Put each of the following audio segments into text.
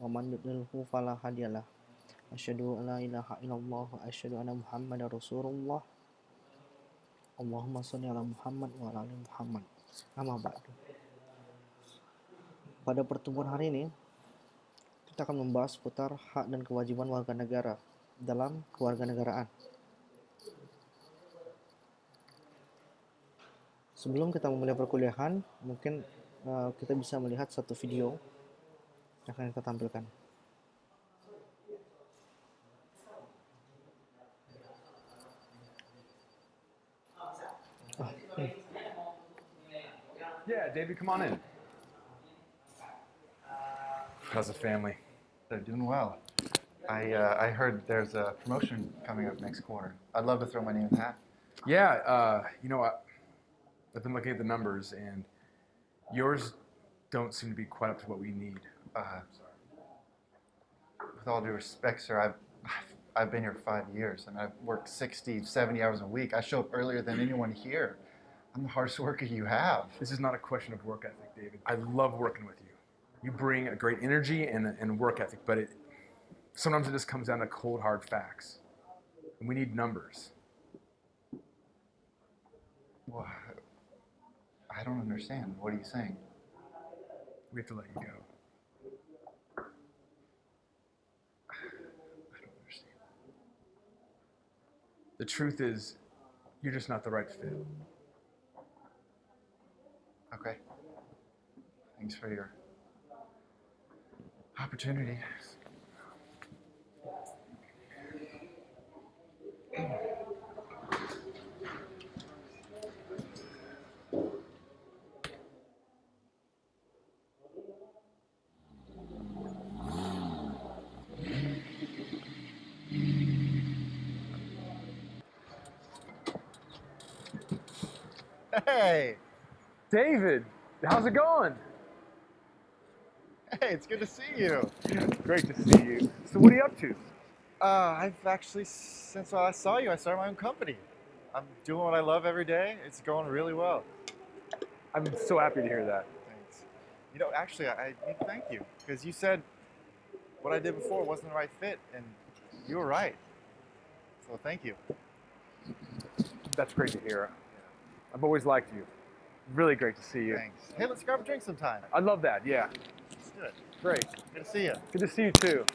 wa man yudlilhu fala hadiyalah. Asyhadu an la ilaha illallah wa asyhadu anna Muhammadar Rasulullah. Allahumma shalli ala Muhammad wa ala ali Muhammad. Amma ba'du. Pada pertemuan hari ini kita akan membahas seputar hak dan kewajiban warga negara dalam kewarganegaraan. Sebelum kita memulai perkuliahan, mungkin kita bisa melihat satu video yang akan kita tampilkan. Yeah, David, come on in. How's the family? They're doing well. I heard there's a promotion coming up next quarter. I'd love to throw my name in the hat. Yeah, I've been looking at the numbers, and yours don't seem to be quite up to what we need. With all due respect, sir, I've been here 5 years, and I've worked 60, 70 hours a week. I show up earlier than anyone here. I'm the hardest worker you have. This is not a question of work ethic, David. I love working with you. You bring a great energy and work ethic, but sometimes it just comes down to cold, hard facts. And we need numbers. Well, I don't understand. What are you saying? We have to let you go. I don't understand. The truth is, you're just not the right fit. Okay. Thanks for your opportunity. Hey! David, how's it going? Hey, it's good to see you. Great to see you. So what are you up to? I've actually, since I saw you, I started my own company. I'm doing what I love every day. It's going really well. I'm so happy to hear that. Thanks. You know, actually, I need to thank you because you said what I did before wasn't the right fit, and you were right. So thank you. That's great to hear. I've always liked you. Really great to see you. Thanks. Hey, let's grab a drink sometime. I love that, yeah. Let's do it. Great. Good to see you. Good to see you too.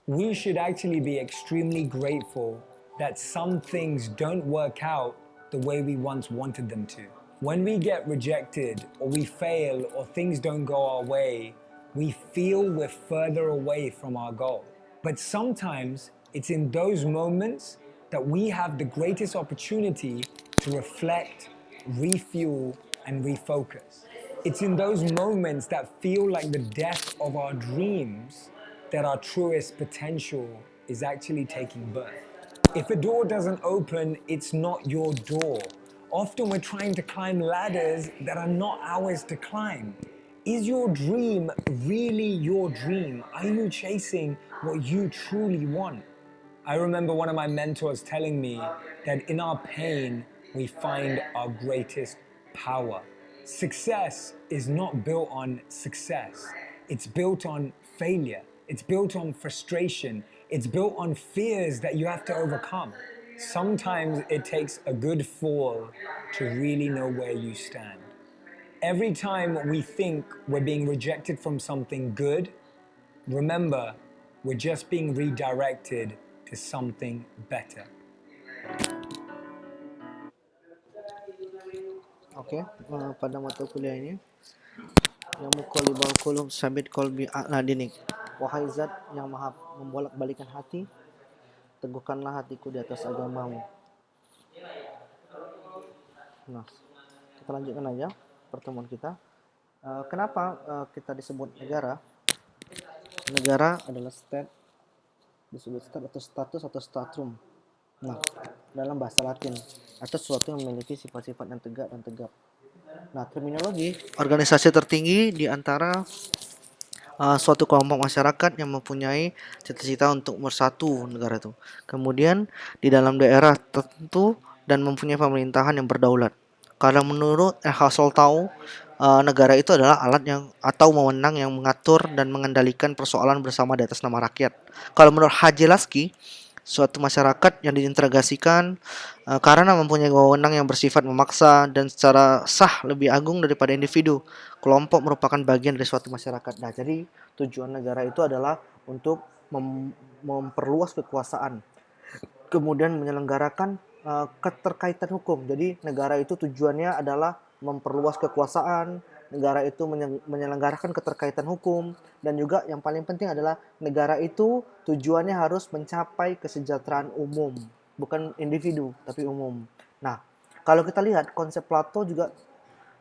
We should actually be extremely grateful that some things don't work out the way we once wanted them to. When we get rejected or we fail or things don't go our way, we feel we're further away from our goal. But sometimes it's in those moments that we have the greatest opportunity to reflect, refuel, and refocus. It's in those moments that feel like the death of our dreams that our truest potential is actually taking birth. If a door doesn't open, it's not your door. Often we're trying to climb ladders that are not ours to climb. Is your dream really your dream? Are you chasing what you truly want? I remember one of my mentors telling me that in our pain, we find our greatest power. Success is not built on success. It's built on failure. It's built on frustration. It's built on fears that you have to overcome. Sometimes it takes a good fall to really know where you stand. Every time we think we're being rejected from something good, remember, we're just being redirected to something better. Oke, pada mata kuliah ini yang mukolibal kulub sabit kolbi a'la dinik. Wahai zat yang maha membolak-balikan hati, teguhkanlah hatiku di atas agamamu. Nah, kita lanjutkan aja pertemuan kita. Kenapa kita disebut negara? Negara adalah state, disebut state atau status atau statrum. Nah, dalam bahasa Latin, atau sesuatu yang memiliki sifat-sifat yang tegak dan tegap. Nah, terminologi organisasi tertinggi di antara suatu kelompok masyarakat yang mempunyai cita-cita untuk bersatu negara itu. Kemudian di dalam daerah tertentu dan mempunyai pemerintahan yang berdaulat. Kalau menurut Soltau, negara itu adalah alat yang atau wewenang yang mengatur dan mengendalikan persoalan bersama di atas nama rakyat. Kalau menurut Haji Laski, suatu masyarakat yang diintegrasikan karena mempunyai wewenang yang bersifat memaksa dan secara sah lebih agung daripada individu. Kelompok merupakan bagian dari suatu masyarakat. Nah, jadi tujuan negara itu adalah untuk memperluas kekuasaan, kemudian menyelenggarakan keterkaitan hukum. Jadi negara itu tujuannya adalah memperluas kekuasaan, negara itu menyelenggarakan keterkaitan hukum, dan juga yang paling penting adalah negara itu tujuannya harus mencapai kesejahteraan umum, bukan individu tapi umum. Nah, kalau kita lihat konsep Plato juga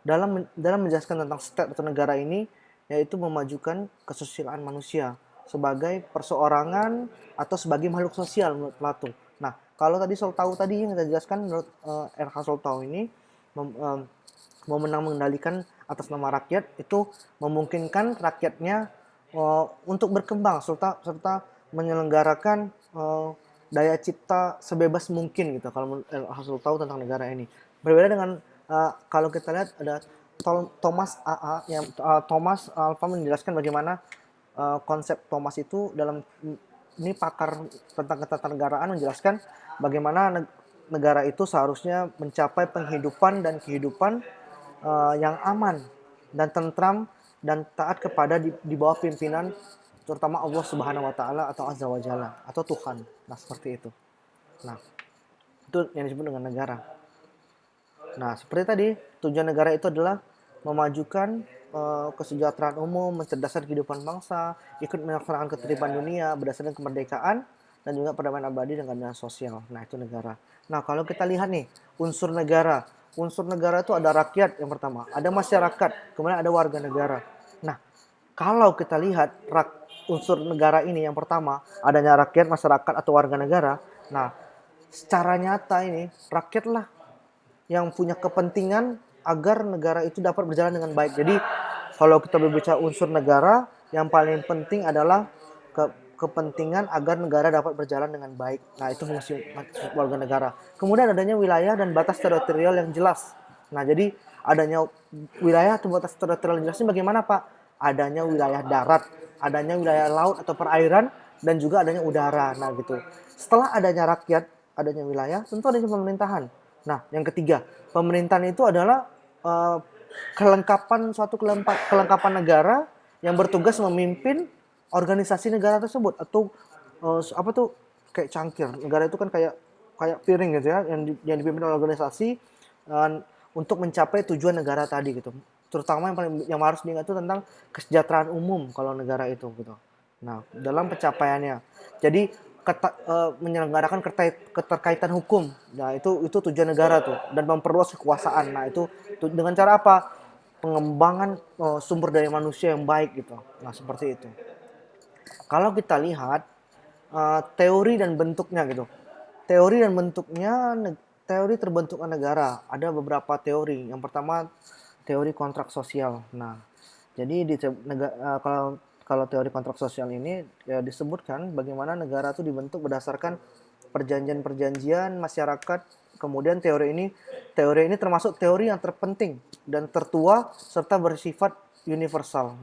dalam menjelaskan tentang state atau negara ini, yaitu memajukan kesusilaan manusia sebagai perseorangan atau sebagai makhluk sosial menurut Plato. Nah, kalau tadi Soltau tadi yang kita jelaskan menurut R.H. Soltau ini memenang mengendalikan atas nama rakyat itu memungkinkan rakyatnya untuk berkembang serta menyelenggarakan daya cipta sebebas mungkin gitu kalau R.H. Soltau tentang negara ini. Berbeda dengan kalau kita lihat ada Thomas Thomas Alva menjelaskan bagaimana konsep Thomas itu dalam ini pakar tentang ketatanegaraan menjelaskan bagaimana negara itu seharusnya mencapai penghidupan dan kehidupan yang aman dan tentram dan taat kepada di bawah pimpinan terutama Allah Subhanahu wa taala atau Azza wa Jalla atau Tuhan. Nah, seperti itu. Nah, itu yang disebut dengan negara. Nah, seperti tadi, tujuan negara itu adalah memajukan kesejahteraan umum, mencerdaskan kehidupan bangsa, ikut melaksanakan ketertiban dunia berdasarkan kemerdekaan, dan juga perdamaian abadi dan keadilan sosial. Nah, itu negara. Nah, kalau kita lihat nih, unsur negara. Unsur negara itu ada rakyat yang pertama, ada masyarakat, kemudian ada warga negara. Nah, kalau kita lihat unsur negara ini yang pertama, adanya rakyat, masyarakat, atau warga negara. Nah, secara nyata ini, rakyatlah yang punya kepentingan agar negara itu dapat berjalan dengan baik. Jadi kalau kita berbicara unsur negara, yang paling penting adalah kepentingan agar negara dapat berjalan dengan baik. Nah, itu fungsi warga negara. Kemudian adanya wilayah dan batas teritorial yang jelas. Nah, jadi adanya wilayah atau batas teritorial yang jelas ini bagaimana, Pak? Adanya wilayah darat, adanya wilayah laut atau perairan, dan juga adanya udara. Nah, gitu. Setelah adanya rakyat, adanya wilayah, tentu adanya pemerintahan. Nah, yang ketiga, pemerintahan itu adalah kelengkapan negara yang bertugas memimpin organisasi negara tersebut atau apa tuh kayak cangkir. Negara itu kan kayak piring gitu ya yang dipimpin oleh organisasi untuk mencapai tujuan negara tadi gitu. Terutama yang harus diingat itu tentang kesejahteraan umum kalau negara itu gitu. Nah, dalam pencapaiannya. Jadi menyelenggarakan keterkaitan hukum. Nah, itu tujuan negara tuh dan memperluas kekuasaan. Nah, itu dengan cara apa? Pengembangan sumber daya manusia yang baik gitu. Nah, seperti itu. Kalau kita lihat teori dan bentuknya gitu. Teori dan bentuknya teori terbentuknya negara. Ada beberapa teori. Yang pertama teori kontrak sosial. Nah, jadi kalau teori kontrak sosial ini ya disebutkan bagaimana negara itu dibentuk berdasarkan perjanjian-perjanjian masyarakat. Kemudian teori ini termasuk teori yang terpenting dan tertua serta bersifat universal.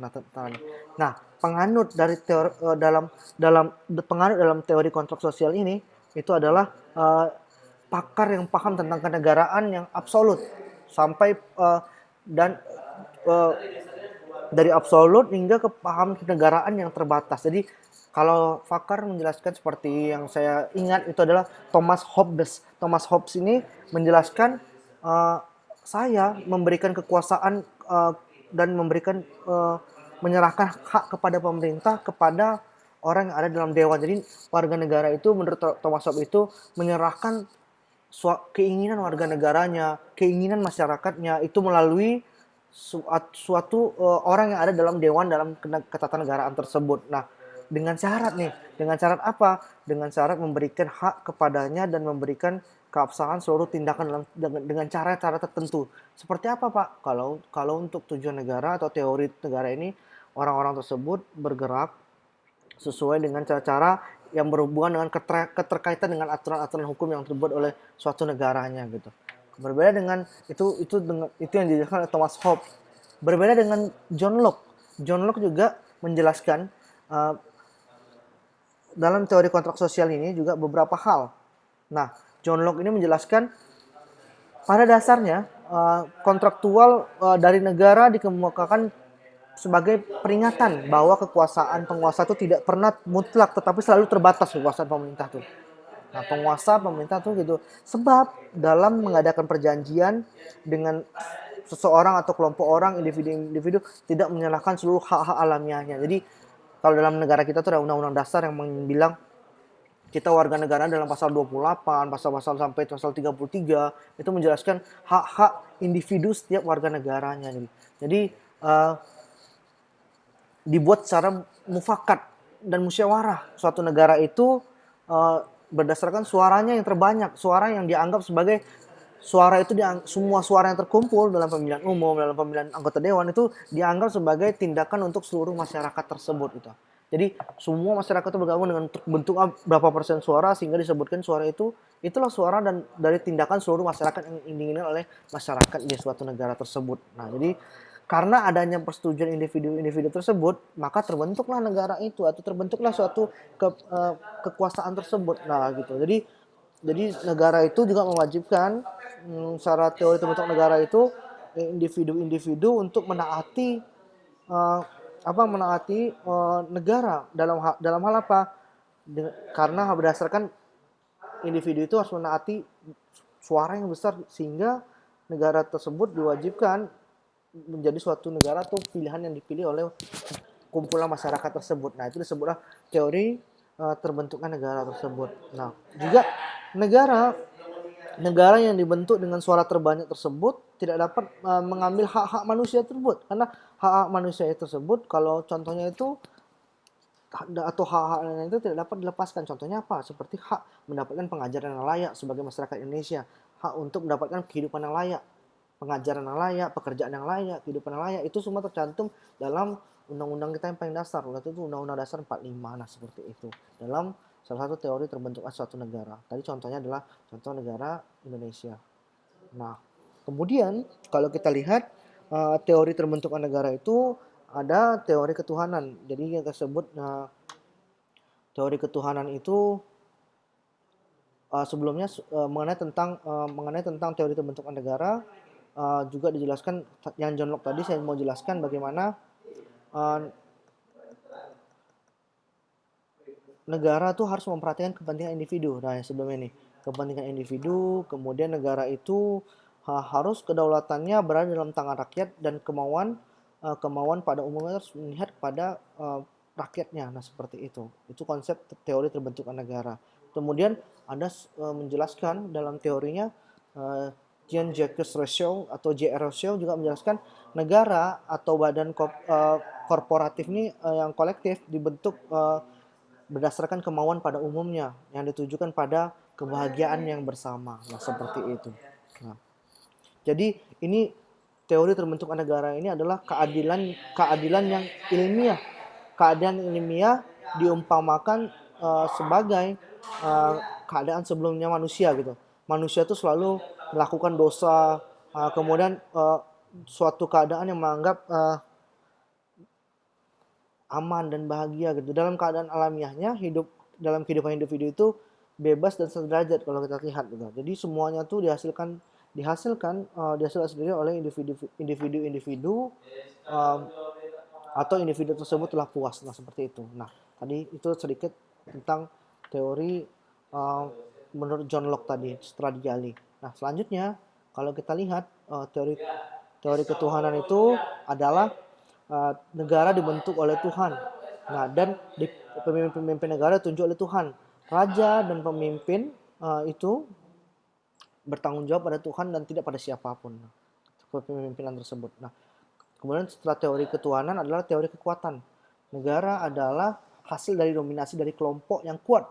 Nah, penganut dari teori penganut dalam teori kontrak sosial ini itu adalah pakar yang paham tentang kenegaraan yang absolut sampai dari absolut hingga ke paham kenegaraan yang terbatas. Jadi kalau pakar menjelaskan seperti yang saya ingat itu adalah Thomas Hobbes. Thomas Hobbes ini menjelaskan saya memberikan kekuasaan dan menyerahkan hak kepada pemerintah kepada orang yang ada dalam dewan. Jadi warga negara itu menurut Thomas Hobbes itu menyerahkan keinginan warga negaranya, keinginan masyarakatnya itu melalui suatu orang yang ada dalam dewan dalam ketatanegaraan tersebut. Nah, dengan syarat apa? Dengan syarat memberikan hak kepadanya dan memberikan keabsahan seluruh tindakan dengan cara-cara tertentu. Seperti apa, Pak? Kalau untuk tujuan negara atau teori negara ini orang-orang tersebut bergerak sesuai dengan cara-cara yang berhubungan dengan keterkaitan dengan aturan-aturan hukum yang terbuat oleh suatu negaranya gitu. Berbeda dengan itu yang dijelaskan oleh Thomas Hobbes. Berbeda dengan John Locke. John Locke juga menjelaskan dalam teori kontrak sosial ini juga beberapa hal. Nah, John Locke ini menjelaskan pada dasarnya kontraktual dari negara dikemukakan sebagai peringatan bahwa kekuasaan penguasa itu tidak pernah mutlak, tetapi selalu terbatas kekuasaan pemerintah tuh. Nah, penguasa pemerintah tuh gitu. Sebab dalam mengadakan perjanjian dengan seseorang atau kelompok orang, individu-individu tidak menyalahkan seluruh hak-hak alamiahnya. Jadi kalau dalam negara kita tuh ada undang-undang dasar yang bilang kita warga negara dalam pasal 28, pasal-pasal sampai pasal 33 itu menjelaskan hak-hak individu setiap warga negaranya. Jadi dibuat secara mufakat dan musyawarah. Suatu negara itu berdasarkan suaranya yang terbanyak, suara yang dianggap sebagai suara itu semua suara yang terkumpul dalam pemilihan umum, dalam pemilihan anggota dewan itu dianggap sebagai tindakan untuk seluruh masyarakat tersebut itu. Jadi semua masyarakat itu bergabung dengan bentuk berapa persen suara sehingga disebutkan suara itu itulah suara dan dari tindakan seluruh masyarakat yang diinginkan oleh masyarakat di suatu negara tersebut. Nah, jadi karena adanya persetujuan individu-individu tersebut, maka terbentuklah negara itu atau terbentuklah suatu kekuasaan tersebut. Nah, gitu. Jadi negara itu juga mewajibkan secara teori terbentuk negara itu individu-individu untuk menaati negara dalam hal apa? Karena berdasarkan individu itu harus menaati suara yang besar sehingga negara tersebut diwajibkan menjadi suatu negara atau pilihan yang dipilih oleh kumpulan masyarakat tersebut. Nah, itu disebutlah teori terbentuknya negara tersebut. Nah, juga negara yang dibentuk dengan suara terbanyak tersebut tidak dapat mengambil hak-hak manusia tersebut karena hak-hak manusia tersebut kalau contohnya itu atau hak-hak lain itu tidak dapat dilepaskan. Contohnya apa? Seperti hak mendapatkan pengajaran yang layak sebagai masyarakat Indonesia, hak untuk mendapatkan kehidupan yang layak, pengajaran yang layak, pekerjaan yang layak, kehidupan yang layak, itu semua tercantum dalam undang-undang kita yang paling dasar, waktu itu Undang-Undang Dasar 45. Nah, seperti itu. Dalam salah satu teori terbentuknya suatu negara. Tadi contohnya adalah contoh negara Indonesia. Nah, kemudian kalau kita lihat teori terbentuknya negara itu ada teori ketuhanan. Jadi yang tersebut teori ketuhanan itu sebelumnya mengenai tentang teori terbentuknya negara juga dijelaskan yang John Locke tadi. Saya mau jelaskan bagaimana negara tuh harus memperhatikan kepentingan individu. Nah, yang sebelumnya nih, kepentingan individu, kemudian negara itu harus kedaulatannya berada dalam tangan rakyat dan kemauan pada umumnya harus melihat kepada rakyatnya. Nah, seperti itu. Itu konsep teori terbentuknya negara. Kemudian ada menjelaskan dalam teorinya Jean-Jacques Rousseau atau J.R. Rousseau juga menjelaskan negara atau badan korporatif ini yang kolektif dibentuk berdasarkan kemauan pada umumnya yang ditujukan pada kebahagiaan yang bersama. Nah, seperti itu. Nah, jadi ini teori terbentuknya negara ini adalah keadilan yang ilmiah. Keadilan ilmiah diumpamakan sebagai keadaan sebelumnya manusia gitu. Manusia itu selalu melakukan dosa, kemudian suatu keadaan yang menganggap aman dan bahagia gitu. Dalam keadaan alamiahnya dalam kehidupan individu itu bebas dan sederajat kalau kita lihat gitu. Jadi semuanya tuh dihasilkan sendiri oleh individu atau individu tersebut telah puas. Nah, seperti itu. Nah, tadi itu sedikit tentang teori menurut John Locke tadi setelah digali. Nah, selanjutnya kalau kita lihat teori ketuhanan itu adalah negara dibentuk oleh Tuhan. Nah, dan pemimpin negara ditunjuk oleh Tuhan. Raja dan pemimpin itu bertanggung jawab pada Tuhan dan tidak pada siapapun. Kepemimpinan tersebut. Nah, kemudian setelah teori ketuhanan adalah teori kekuatan. Negara adalah hasil dari dominasi dari kelompok yang kuat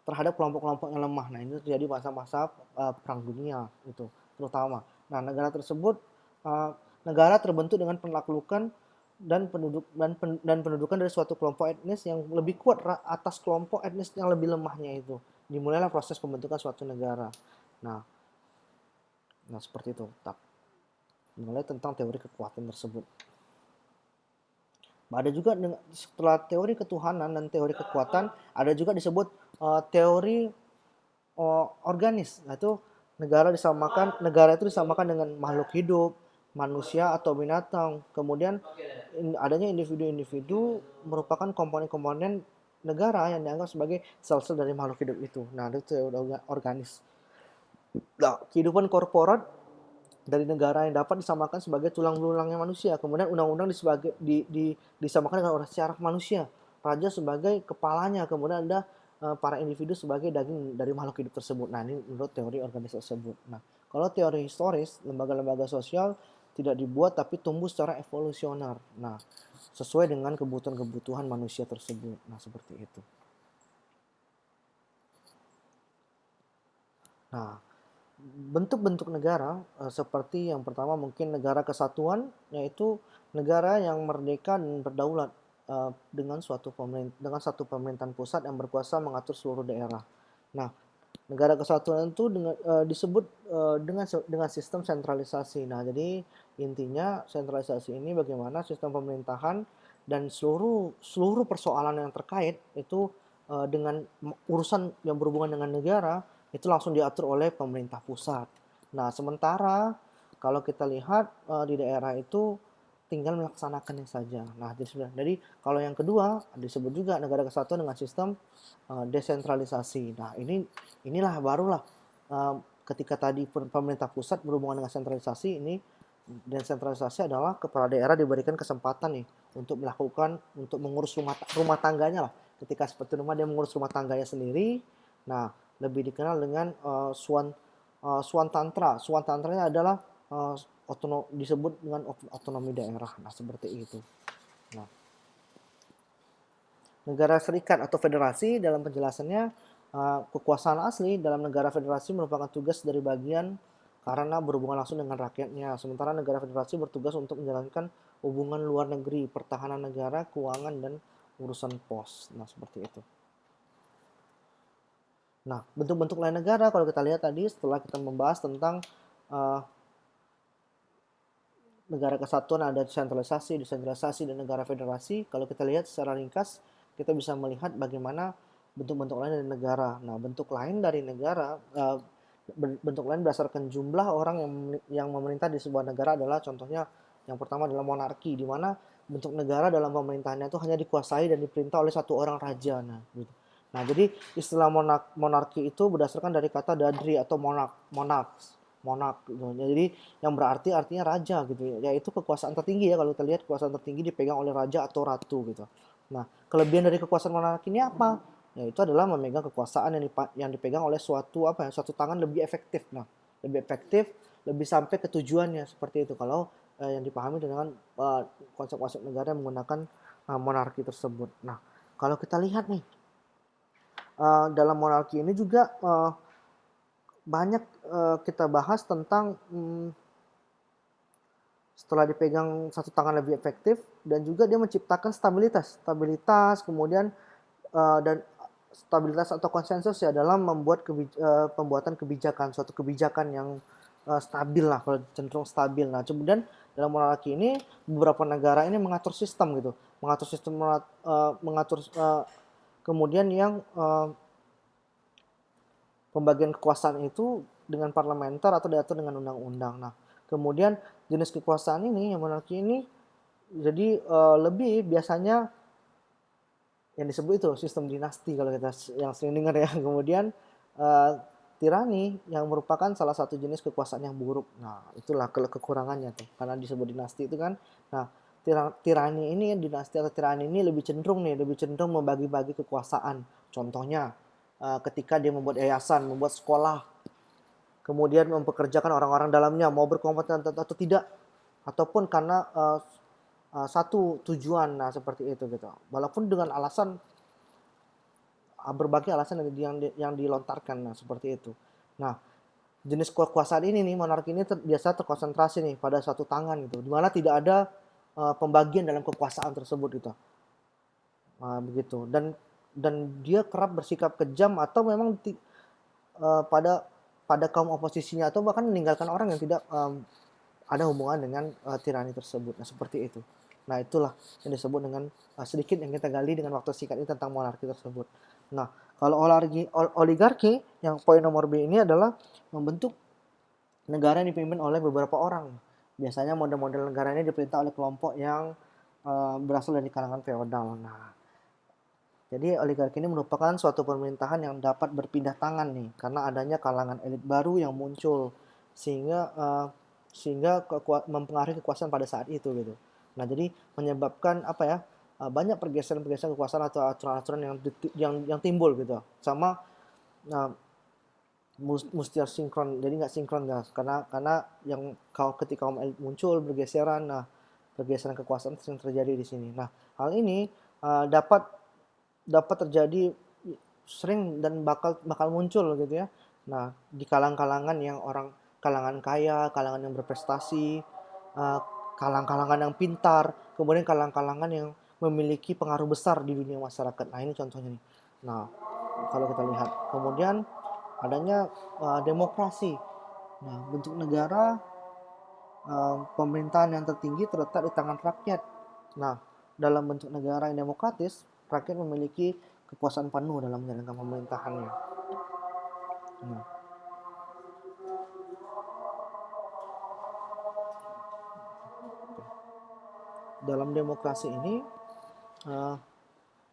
terhadap kelompok-kelompok yang lemah. Nah, ini terjadi masa-masa perang dunia itu terutama. Nah, negara terbentuk dengan penaklukan dan pendudukan dari suatu kelompok etnis yang lebih kuat atas kelompok etnis yang lebih lemahnya itu. Dimulailah proses pembentukan suatu negara. Nah, seperti itu. Mulai tentang teori kekuatan tersebut. Ada juga setelah teori ketuhanan dan teori kekuatan, ada juga disebut teori organis. Nah, itu negara itu disamakan dengan makhluk hidup, manusia atau binatang. Kemudian adanya individu-individu merupakan komponen-komponen negara yang dianggap sebagai sel-sel dari makhluk hidup itu. Nah, itu teori organis. Nah, kehidupan korporat dari negara yang dapat disamakan sebagai tulang belulangnya manusia. Kemudian undang-undang disamakan dengan orang syaraf manusia. Raja sebagai kepalanya. Kemudian ada para individu sebagai daging dari makhluk hidup tersebut. Nah, ini menurut teori organis tersebut. Nah, kalau teori historis, lembaga-lembaga sosial tidak dibuat tapi tumbuh secara evolusioner. Nah, sesuai dengan kebutuhan-kebutuhan manusia tersebut. Nah, seperti itu. Nah, bentuk-bentuk negara seperti yang pertama mungkin negara kesatuan, yaitu negara yang merdeka dan berdaulat dengan satu pemerintahan pusat yang berkuasa mengatur seluruh daerah. Nah, negara kesatuan itu disebut dengan sistem sentralisasi. Nah, jadi intinya sentralisasi ini bagaimana sistem pemerintahan dan seluruh persoalan yang terkait itu dengan urusan yang berhubungan dengan negara itu langsung diatur oleh pemerintah pusat. Nah, sementara kalau kita lihat di daerah itu tinggal melaksanakannya saja. Nah, jadi kalau yang kedua disebut juga negara kesatuan dengan sistem desentralisasi. Nah, inilah barulah ketika tadi pemerintah pusat berhubungan dengan sentralisasi, ini desentralisasi adalah kepala daerah diberikan kesempatan nih untuk mengurus rumah tangganya lah. Ketika seperti rumah dia mengurus rumah tangganya sendiri. Nah, lebih dikenal dengan Swantantra. Swantantranya adalah disebut dengan otonomi daerah. Nah, seperti itu. Nah, negara serikat atau federasi dalam penjelasannya kekuasaan asli dalam negara federasi merupakan tugas dari bagian karena berhubungan langsung dengan rakyatnya. Sementara negara federasi bertugas untuk menjalankan hubungan luar negeri, pertahanan negara, keuangan, dan urusan pos. Nah, seperti itu. Nah, bentuk-bentuk lain negara kalau kita lihat tadi setelah kita membahas tentang negara kesatuan ada sentralisasi, desentralisasi, dan negara federasi. Kalau kita lihat secara ringkas, kita bisa melihat bagaimana bentuk-bentuk lain dari negara. Nah, bentuk lain berdasarkan jumlah orang yang memerintah di sebuah negara adalah contohnya yang pertama adalah monarki, di mana bentuk negara dalam pemerintahannya itu hanya dikuasai dan diperintah oleh satu orang raja. Nah, gitu. Nah, jadi istilah monarki itu berdasarkan dari kata dadri atau monarch. Gitu. Jadi yang berarti artinya raja gitu. Yaitu kekuasaan tertinggi ya, kalau kita lihat kekuasaan tertinggi dipegang oleh raja atau ratu gitu. Nah, kelebihan dari kekuasaan monarki ini apa? Yaitu adalah memegang kekuasaan yang dipegang oleh suatu tangan lebih efektif. Nah, lebih efektif, lebih sampai ke tujuannya seperti itu. Kalau yang dipahami dengan konsep-konsep negara yang menggunakan monarki tersebut. Nah, kalau kita lihat nih dalam monarki ini juga banyak kita bahas tentang setelah dipegang satu tangan lebih efektif dan juga dia menciptakan stabilitas kemudian dan stabilitas atau konsensus ya dalam membuat pembuatan suatu kebijakan yang stabil lah, kalau cenderung stabil. Nah, kemudian dalam monarki ini beberapa negara ini mengatur sistem gitu, kemudian yang pembagian kekuasaan itu dengan parlementer atau diatur dengan undang-undang. Nah, kemudian jenis kekuasaan ini yang monarki ini jadi lebih biasanya yang disebut itu sistem dinasti kalau kita yang sering dengar ya. Kemudian tirani yang merupakan salah satu jenis kekuasaan yang buruk. Nah, itulah kekurangannya tuh karena disebut dinasti itu kan. Nah, dinasti atau tirani ini lebih cenderung membagi-bagi kekuasaan. Contohnya ketika dia membuat yayasan, membuat sekolah, kemudian mempekerjakan orang-orang dalamnya mau berkompeten atau tidak, ataupun karena satu tujuan. Nah, seperti itu gitu. Walaupun dengan alasan berbagai alasan yang dilontarkan. Nah, seperti itu. Nah, jenis kekuasaan ini nih monarki ini biasa terkonsentrasi nih pada satu tangan gitu, di mana tidak ada pembagian dalam kekuasaan tersebut gitu. Begitu. Dan dia kerap bersikap kejam atau memang pada kaum oposisinya atau bahkan meninggalkan orang yang tidak ada hubungan dengan tirani tersebut. Nah, seperti itu. Nah, itulah yang disebut dengan sedikit yang kita gali dengan waktu singkat ini tentang monarki tersebut. Nah, kalau oligarki yang poin nomor B ini adalah membentuk negara yang dipimpin oleh beberapa orang. Biasanya model-model negara ini diperintah oleh kelompok yang berasal dari kalangan feodal. Nah, jadi oligarki ini merupakan suatu pemerintahan yang dapat berpindah tangan nih karena adanya kalangan elit baru yang muncul sehingga mempengaruhi kekuasaan pada saat itu gitu. Nah, jadi menyebabkan banyak pergeseran-pergeseran kekuasaan atau aturan-aturan yang timbul gitu. Sama mesti harus sinkron. Jadi nggak sinkron guys karena ketika kaum elit muncul bergeseran, pergeseran kekuasaan sering terjadi di sini. Nah, hal ini dapat terjadi sering dan bakal muncul gitu ya. Nah, di kalangan kalangan kaya, kalangan yang berprestasi, kalangan yang pintar, kemudian kalangan yang memiliki pengaruh besar di dunia masyarakat. Nah, ini contohnya nih. Nah, kalau kita lihat, kemudian adanya demokrasi. Nah, bentuk negara pemerintahan yang tertinggi terletak di tangan rakyat. Nah, dalam bentuk negara yang demokratis, rakyat memiliki kekuasaan penuh dalam menjalankan pemerintahannya. Nah, dalam demokrasi ini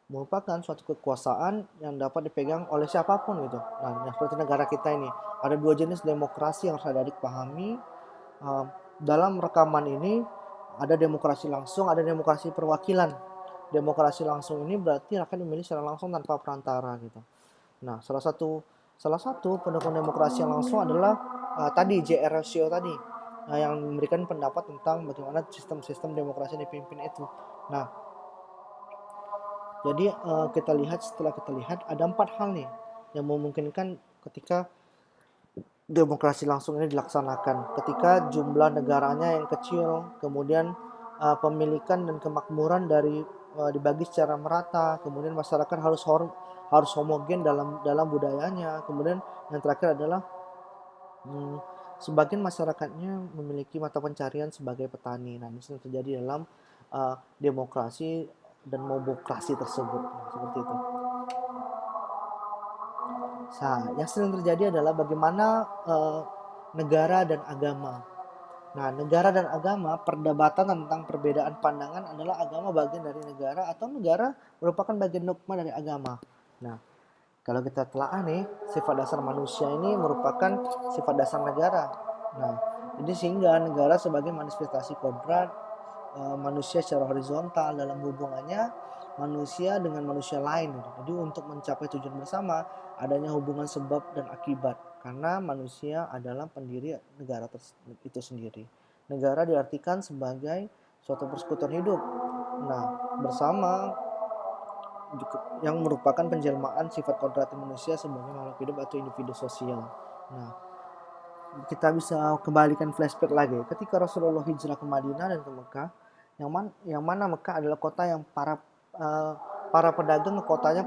merupakan suatu kekuasaan yang dapat dipegang oleh siapapun gitu. Nah, seperti negara kita ini ada dua jenis demokrasi yang harus adik pahami. Dalam rekaman ini ada demokrasi langsung, ada demokrasi perwakilan. Demokrasi langsung ini berarti rakyat memilih secara langsung tanpa perantara gitu. Nah, salah satu pendukung demokrasi yang langsung adalah tadi J.R. Rousseau tadi yang memberikan pendapat tentang bagaimana sistem-sistem demokrasi yang dipimpin itu. Nah, jadi setelah kita lihat ada 4 hal nih yang memungkinkan ketika demokrasi langsung ini dilaksanakan. Ketika jumlah negaranya yang kecil, kemudian pemilikan dan kemakmuran dibagi secara merata, kemudian masyarakat harus homogen dalam budayanya. Kemudian yang terakhir adalah sebagian masyarakatnya memiliki mata pencarian sebagai petani. Nah, ini sering terjadi dalam demokrasi dan mobokrasi tersebut. Nah, seperti itu. Nah, yang sering terjadi adalah bagaimana negara dan agama. Nah, negara dan agama, perdebatan tentang perbedaan pandangan adalah agama bagian dari negara atau negara merupakan bagian dogma dari agama. Nah, kalau kita telah nih, sifat dasar manusia ini merupakan sifat dasar negara. Nah, jadi sehingga negara sebagai manifestasi kodrat manusia secara horizontal dalam hubungannya manusia dengan manusia lain. Jadi untuk mencapai tujuan bersama adanya hubungan sebab dan akibat karena manusia adalah pendiri negara itu sendiri. Negara diartikan sebagai suatu persekutuan hidup. Nah, bersama yang merupakan penjelmaan sifat kodrati manusia sebagai makhluk hidup atau individu sosial. Nah, kita bisa kembalikan flashback lagi ketika Rasulullah hijrah ke Madinah dan ke Mekah, yang mana Mekah adalah kota yang para pedagang ke kotanya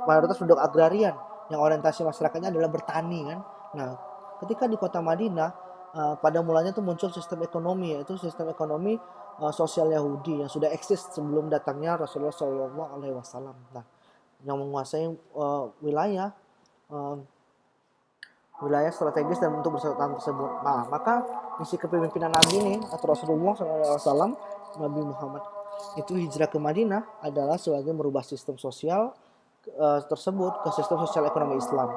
mayoritas penduduk agrarian yang orientasi masyarakatnya adalah bertani kan. Nah, ketika di kota Madinah pada mulanya tuh muncul sistem ekonomi, yaitu sistem ekonomi sosial Yahudi yang sudah eksis sebelum datangnya Rasulullah SAW. Nah, yang menguasai wilayah strategis dan untuk berserta tersebut. Nah, maka misi kepemimpinan Nabi ini atau Rasulullah SAW, Nabi Muhammad itu hijrah ke Madinah adalah sebagai merubah sistem sosial tersebut ke sistem sosial ekonomi Islam,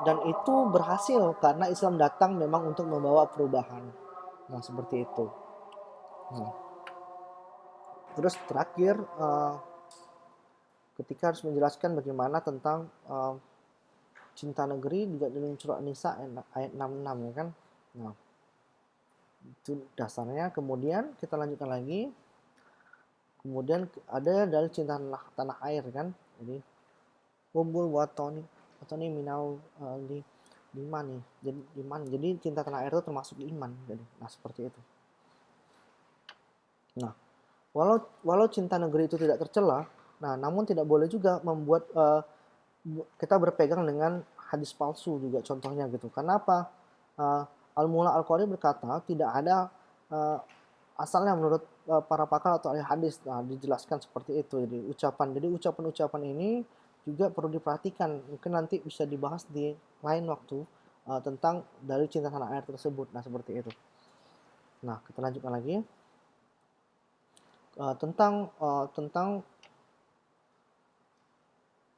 dan itu berhasil karena Islam datang memang untuk membawa perubahan. Nah, seperti itu. Nah, terus terakhir ketika harus menjelaskan bagaimana tentang cinta negeri juga dalam surat Nisa ayat 66 ya kan. Nah, itu dasarnya. Kemudian kita lanjutkan lagi. Kemudian ada dari cinta tanah air kan. Jadi kumpul watoni minal iman nih. Jadi iman. Jadi cinta tanah air itu termasuk iman. Jadi nah seperti itu. Nah, walau cinta negeri itu tidak tercela, nah namun tidak boleh juga membuat kita berpegang dengan hadis palsu juga contohnya gitu. Kenapa? Al-Mula Al-Qari berkata tidak ada uh, asalnya menurut para pakar atau ahli hadis. Nah, dijelaskan seperti itu. Jadi ucapan-ucapan ini juga perlu diperhatikan. Mungkin nanti bisa dibahas di lain waktu tentang dalil cinta tanah air tersebut. Nah, seperti itu. Nah, kita lanjutkan lagi. Tentang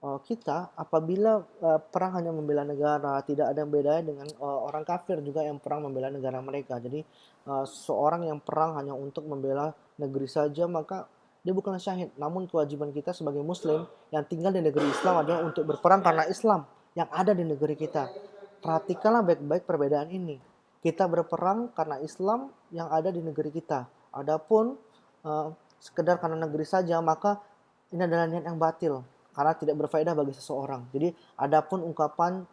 kita apabila perang hanya membela negara, tidak ada bedanya dengan orang kafir juga yang perang membela negara mereka. Jadi seorang yang perang hanya untuk membela negeri saja, maka dia bukan syahid. Namun kewajiban kita sebagai muslim yang tinggal di negeri Islam adalah untuk berperang karena Islam yang ada di negeri kita. Perhatikanlah baik-baik perbedaan ini. Kita berperang karena Islam yang ada di negeri kita. Adapun sekedar karena negeri saja, maka ini adalah niat yang batil karena tidak berfaedah bagi seseorang. Jadi adapun ungkapan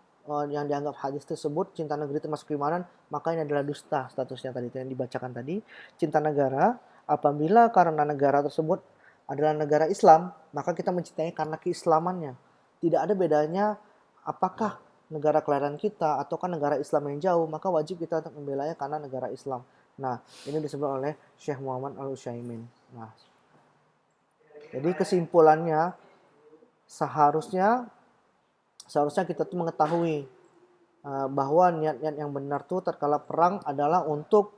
yang dianggap hadis tersebut cinta negeri termasuk keimanan, maka ini adalah dusta statusnya tadi yang dibacakan tadi. Cinta negara apabila karena negara tersebut adalah negara Islam, maka kita mencintai karena keislamannya. Tidak ada bedanya apakah negara kelahiran kita ataukah negara Islam yang jauh, maka wajib kita untuk membelanya karena negara Islam. Nah, ini disebut oleh Syekh Muhammad Al-Utsaimin. Nah, jadi kesimpulannya seharusnya kita tuh mengetahui bahwa niat-niat yang benar tuh terkala perang adalah untuk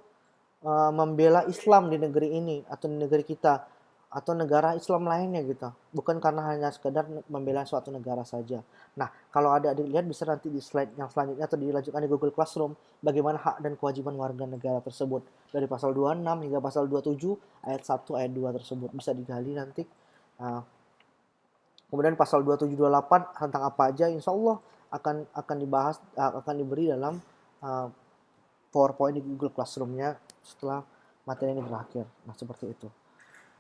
membela Islam di negeri ini atau di negeri kita atau negara Islam lainnya gitu. Bukan karena hanya sekedar membela suatu negara saja. Nah, kalau ada dilihat bisa nanti di slide yang selanjutnya atau dilanjutkan di Google Classroom bagaimana hak dan kewajiban warga negara tersebut dari pasal 26 hingga pasal 27 ayat 1 ayat 2 tersebut bisa digali nanti. Kemudian pasal 2728 tentang apa aja insya Allah akan dibahas akan diberi dalam PowerPoint di Google Classroom-nya setelah materi ini berakhir. Nah, seperti itu.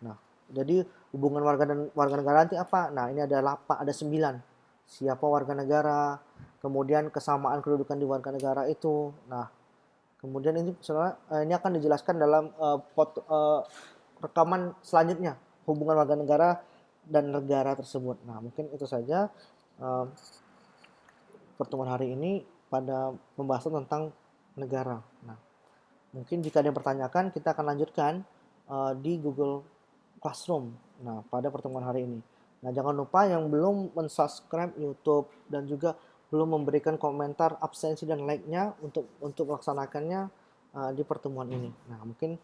Nah, jadi hubungan warga negara nanti apa? Nah, ini ada 9. Siapa warga negara, kemudian kesamaan kedudukan di warga negara itu. Nah, kemudian ini akan dijelaskan dalam rekaman selanjutnya hubungan warga negara dan negara tersebut. Nah, mungkin itu saja pertemuan hari ini pada pembahasan tentang negara. Nah, mungkin jika ada yang pertanyakan, kita akan lanjutkan di Google Classroom. Nah, pada pertemuan hari ini. Nah, jangan lupa yang belum mensubscribe YouTube dan juga belum memberikan komentar, absensi dan like-nya untuk melaksanakannya di pertemuan ini. Nah, mungkin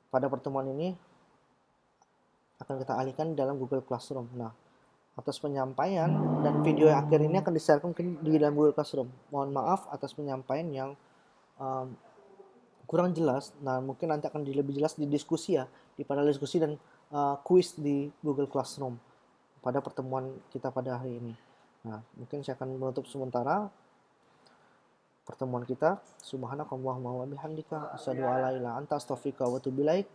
pada pertemuan ini akan kita alihkan dalam Google Classroom. Nah, atas penyampaian dan video yang akhir ini akan di-share di dalam Google Classroom. Mohon maaf atas penyampaian yang kurang jelas. Nah, mungkin nanti akan lebih jelas di diskusi ya, di panel diskusi dan kuis di Google Classroom pada pertemuan kita pada hari ini. Nah, mungkin saya akan menutup sementara pertemuan kita. Subhanakallahumma wa bihamdika asyhadu an la ilaha illa anta astaghfiruka wa atubu ilaik.